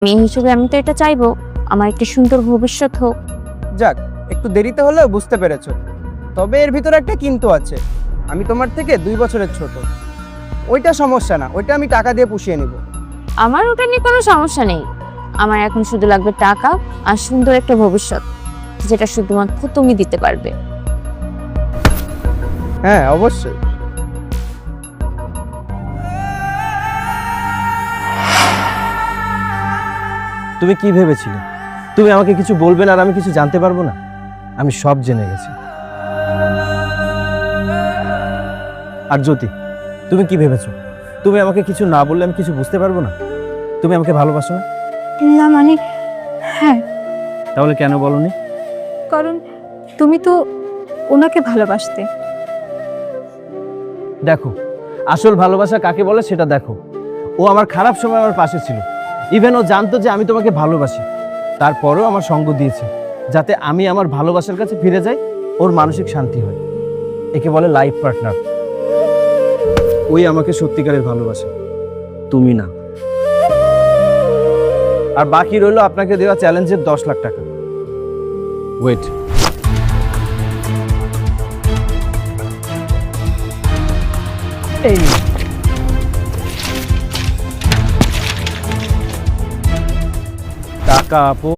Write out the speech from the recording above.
মেয়ে হিসেবে আমি তো এটা চাইবো আমার একটা সুন্দর ভবিষ্যৎ হোক। যাক, একটু দেরিতে হলেও বুঝতে পেরেছো। তবে এর ভিতরে একটা কিন্তু আছে। আমি তোমার থেকে 2 বছরের ছোট। ওইটা সমস্যা না, ওইটা আমি টাকা দিয়ে পুষিয়ে নিব। আমার ওটা নিয়ে কোনো সমস্যা নেই। আমার এখন শুধু লাগবে টাকা আর সুন্দর একটা ভবিষ্যৎ, যেটা শুধুমাত্র তুমি দিতে পারবে। হ্যাঁ, অবশ্যই। তুমি কি ভেবেছিলে তুমি আমাকে কিছু বলবে না আর আমি কিছু জানতে পারবো না? আমি সব জেনে গেছি। আর জ্যোতি, তুমি কি ভেবেছো তুমি আমাকে কিছু না বললে আমি কিছু বুঝতে পারবো না? তুমি আমাকে ভালোবাসো না? না মানে হ্যাঁ, তাহলে কেন বলনি? কারণ তুমি তো ওনাকে ভালোবাসতে। দেখো, আসল ভালোবাসা কাকে বলে সেটা দেখো। ও আমার খারাপ সময় আমার পাশে ছিল। ইভেন ও জানতো যে আমি তোমাকে ভালোবাসি, তারপরেও আমার সঙ্গ দিয়েছে, যাতে আমি আমার ভালোবাসার কাছে ফিরে যাই, ওর মানসিক শান্তি হয়। একে বলে লাইফ পার্টনার। ওই আমাকে সত্যিকারের ভালোবাসে, তুমি না। আর বাকি রইল আপনাকে দেওয়া চ্যালেঞ্জের 10 লাখ টাকা। ওয়েট, এই টাকা আপু।